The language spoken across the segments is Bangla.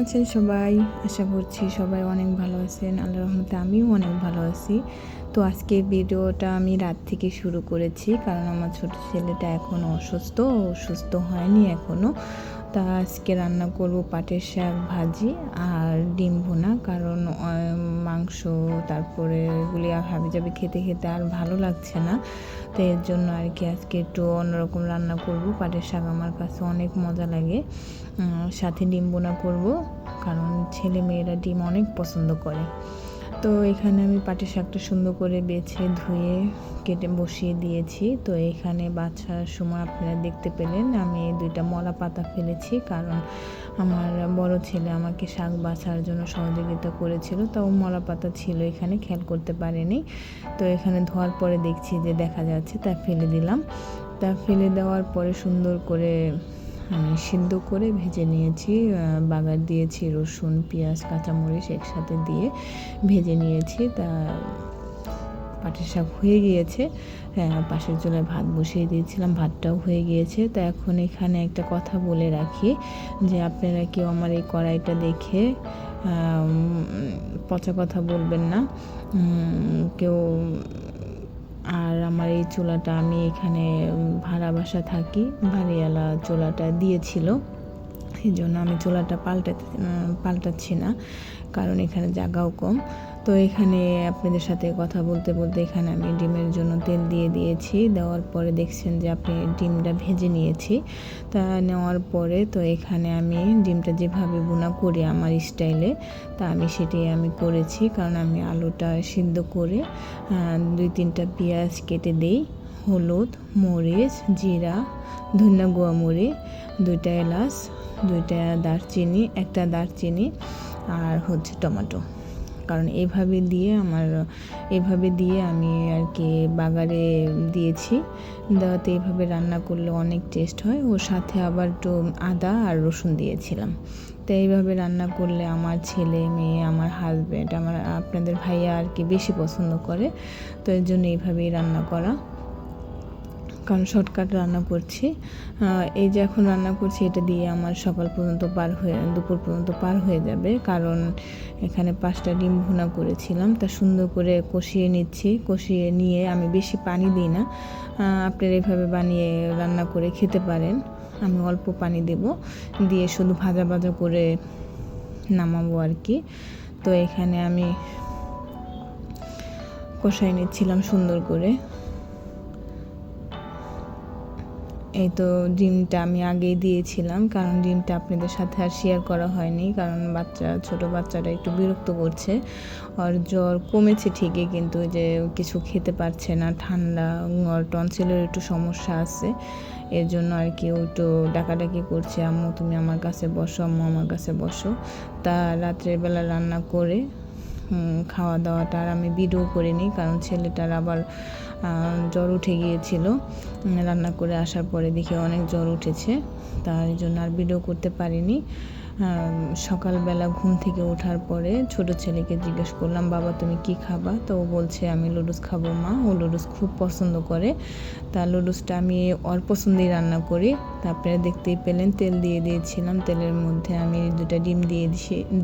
আছেন সবাই? আশা করছি সবাই অনেক ভালো আছেন। আল্লাহর রহমতে আমিও অনেক ভালো আছি। তো আজকের ভিডিওটা আমি রাত থেকে শুরু করেছি, কারণ আমার ছোট ছেলেটা এখনও অসুস্থ, সুস্থ হয়নি এখনও। তা আজকে রান্না করব পাটের শাক ভাজি আর ডিম ভুনা, কারণ মাংস তারপরে এগুলি হাবিজাবি খেতে খেতে আর ভালো লাগছে না। তো এর জন্য আর কি আজকে একটু অন্যরকম রান্না করব। পাটের শাক আমার কাছে অনেক মজা লাগে। সাথে ডিম ভুনা করব, কারণ ছেলে মেয়েরা ডিম অনেক পছন্দ করে। তো এখানে আমি পাটের শাকটা সুন্দর করে বেছে ধুয়ে কেটে বসিয়ে দিয়েছি। তো এখানে বাছার সময় আপনারা দেখতে পেলেন আমি 2টা মলা পাতা ফেলেছি, কারণ আমার বড় ছেলে আমাকে শাক বাছার জন্য সহযোগিতা করেছিল। তাও মলা পাতা ছিল এখানে, খেয়াল করতে পারিনি। তো এখানে ধোয়ার পরে দেখছি যে দেখা যাচ্ছে, তা ফেলে দিলাম। তা ফেলে দেওয়ার পরে সুন্দর করে আমি সিদ্ধ করে ভেজে নিয়েছি। বাগার দিয়েছি রসুন, পেঁয়াজ, কাঁচামরিচ একসাথে দিয়ে ভেজে নিয়েছি। তা পাটের শাক হয়ে গিয়েছে। পাশের চুলায় ভাত বসিয়ে দিয়েছিলাম, ভাতটাও হয়ে গিয়েছে। তো এখন এখানে একটা কথা বলে রাখি যে আপনারা কেউ আমার এই কড়াইটা দেখে পচা কথা বলবেন না কেউ। আর আমার এই চুলাটা আমি এখানে ভাড়া বাসা থাকি, বাড়িওয়ালা চুলাটা দিয়েছিল, এই জন্য আমি চুলাটা পাল্টাচ্ছি না, কারণ এখানে জায়গাও কম। তো এখানে আপনাদের সাথে কথা বলতে বলতে এখানে আমি ডিমের জন্য তেল দিয়ে দিয়েছি। দেওয়ার পরে দেখছেন যে আপনি ডিমটা ভেজে নিয়েছি। তা নেওয়ার পরে তো এখানে আমি ডিমটা যেভাবে ভুনা করি আমার স্টাইলে, তা আমি সেটাই আমি করেছি। কারণ আমি আলুটা সিদ্ধ করে 2-3টা পেঁয়াজ কেটে দিই, হলুদ, মরিচ, জিরা, ধনিয়া গুঁড়া মরিচ, 2টা এলাচ, 2টা দারচিনি, 1টা দারচিনি আর হচ্ছে টমেটো। কারণ এভাবে দিয়ে আমি আর কি বাগারে দিয়েছি। দেওয়াতে এভাবে রান্না করলে অনেক টেস্ট হয়। ওর সাথে আবার একটু আদা আর রসুন দিয়েছিলাম। তো এইভাবে রান্না করলে আমার ছেলে মেয়ে, আমার হাজব্যান্ড, আপনাদের ভাইয়া আর কি বেশি পছন্দ করে। তো এর জন্য এইভাবেই রান্না করা, কারণ শর্টকাট রান্না করছি। এই যে এখন রান্না করছি, এটা দিয়ে আমার সকাল পর্যন্ত দুপুর পর্যন্ত পার হয়ে যাবে, কারণ এখানে 5টা ডিম ভুনা করেছিলাম। তা সুন্দর করে কষিয়ে নিচ্ছি। কষিয়ে নিয়ে আমি বেশি পানি দিই না, আপনারা এভাবে বানিয়ে রান্না করে খেতে পারেন। আমি অল্প পানি দেব, দিয়ে শুধু ভাজা ভাজা করে নামাবো আর কি। তো এখানে আমি কষাই নিচ্ছিলাম সুন্দর করে। এই তো ডিমটা আমি আগেই দিয়েছিলাম, কারণ ডিমটা আপনাদের সাথে আর শেয়ার করা হয়নি, কারণ ছোট বাচ্চাটা একটু বিরক্ত করছে। আর জ্বর কমেছে ঠিকই, কিন্তু যে কিছু খেতে পারছে না, ঠান্ডা আর টনসিলের একটু সমস্যা আছে। এর জন্য আর কি ও একটু ডাকাডাকি করছে, আম্মু তুমি আমার কাছে বসো, আম্মু আমার কাছে বসো। তা রাত্রের বেলা রান্না করে খাওয়া দাওয়াটা আর আমি ভিডিও করিনি, কারণ ছেলেটার আবার জ্বর উঠে গিয়েছিল। রান্না করে আসার পরে দেখি অনেক জ্বর উঠেছে, তার জন্য আর ভিডিও করতে পারিনি। সকালবেলা ঘুম থেকে ওঠার পরে ছোট ছেলেকে জিজ্ঞেস করলাম, বাবা তুমি কি খাবা? তো ও বলছে আমি লুডুস খাবো মা। ও লুডুস খুব পছন্দ করে। তা লুডুসটা আমি ওর পছন্দেই রান্না করি। তারপরে দেখতেই পেলেন তেল দিয়ে দিয়েছিলাম, তেলের মধ্যে আমি 2টা ডিম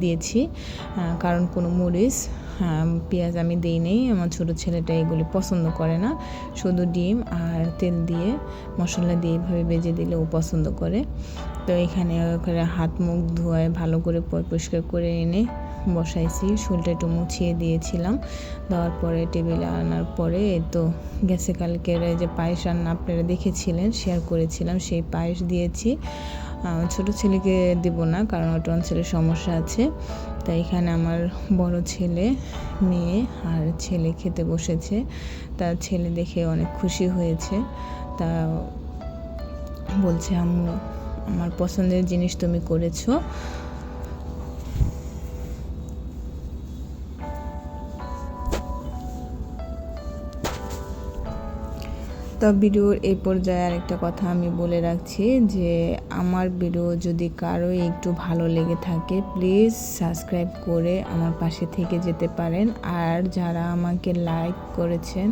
দিয়েছি, কারণ কোনো মরিচ পেঁয়াজ আমি দিই নেই। আমার ছোটো ছেলেটা এগুলি পছন্দ করে না, শুধু ডিম আর তেল দিয়ে মশলা দিয়ে এইভাবে ভেজে দিলে ও পছন্দ করে। তো এখানে ওখানে হাত মুখ ধোয়ায় ভালো করে পরিষ্কার করে এনে বসাইছি, শুলটা একটু মুছিয়ে দিয়েছিলাম। দেওয়ার পরে টেবিলে আনার পরে তো গ্যাসে কালকের যে পায়েস রান্না আপনারা দেখেছিলেন, শেয়ার করেছিলাম, সেই পায়েস দিয়েছি। ছোট ছেলেকে দেব না, কারণ ওর টনসিলের সমস্যা আছে। তাই এখানে আমার বড় ছেলে, মেয়ে আর ছেলে খেতে বসেছে। তার ছেলে দেখে অনেক খুশি হয়েছে। তা বলছে আম্মু আমার পছন্দের জিনিস তুমি করেছো। তো ভিডিওর এই পর্যায়ে আরেকটা কথা আমি বলে রাখছি যে আমার ভিডিও যদি কারো একটু ভালো লেগে থাকে প্লিজ সাবস্ক্রাইব করে আমার পাশে থেকে যেতে পারেন। আর যারা আমাকে লাইক করেছেন,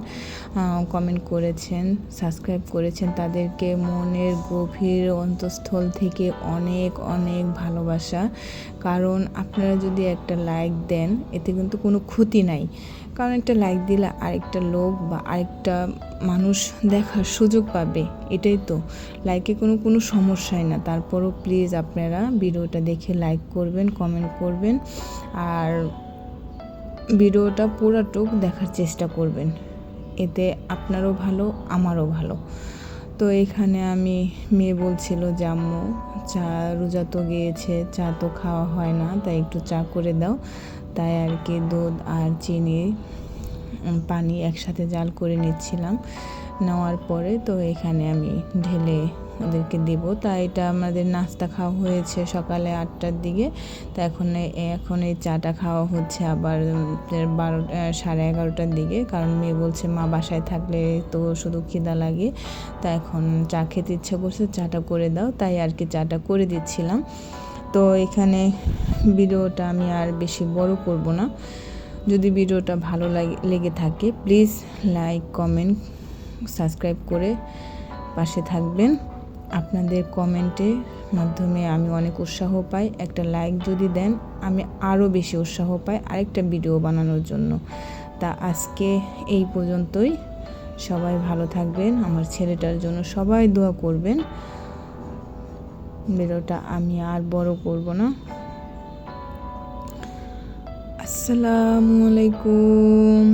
কমেন্ট করেছেন, সাবস্ক্রাইব করেছেন তাদেরকে মনের গভীর অন্তঃস্থল থেকে অনেক অনেক ভালোবাসা। কারণ আপনারা যদি একটা লাইক দেন এতে কিন্তু কোনো ক্ষতি নাই, কারণ একটা লাইক দিলে আরেকটা লোক বা আরেকটা মানুষ দেখার সুযোগ পাবে, এটাই তো। লাইকে কোনো সমস্যাই না। তারপরও প্লিজ আপনারা ভিডিওটা দেখে লাইক করবেন, কমেন্ট করবেন আর ভিডিওটা পুরাটুক দেখার চেষ্টা করবেন, এতে আপনারও ভালো আমারও ভালো। তো এখানে আমি মেয়ে বলছিল যে আম্মু চা, রোজা তো গিয়েছে, চা তো খাওয়া হয় না, তাই একটু চা করে দাও। তাই আর কি দুধ আর চিনি পানি একসাথে জাল করে নিচ্ছিলাম। নেওয়ার পরে তো এখানে আমি ঢেলে ওদেরকে দেব। তাই এটা আমাদের নাস্তা খাওয়া হয়েছে সকালে 8টার দিকে। তো এখন এই চাটা খাওয়া হচ্ছে আবার 11:30টার দিকে, কারণ মেয়ে বলছে মা বাসায় থাকলে তো শুধু খিদা লাগে, তা এখন চা খেতে ইচ্ছে করছে, চাটা করে দাও, তাই আর কি চাটা করে দিচ্ছিলাম। তো এখানে ভিডিওটা আমি আর বেশি বড় করব না। যদি ভিডিওটা ভালো লেগে থাকে প্লিজ লাইক, কমেন্ট, সাবস্ক্রাইব করে পাশে থাকবেন। আপনাদের কমেন্টের মাধ্যমে আমি অনেক উৎসাহ পাই। একটা লাইক যদি দেন আমি আরও বেশি উৎসাহ পাই আরেকটা ভিডিও বানানোর জন্য। তা আজকে এই পর্যন্তই। সবাই ভালো থাকবেন, আমার ছেলেটার জন্য সবাই দোয়া করবেন। ভিডিওটা আমি আর বড় করব না। আসসালামু আলাইকুম।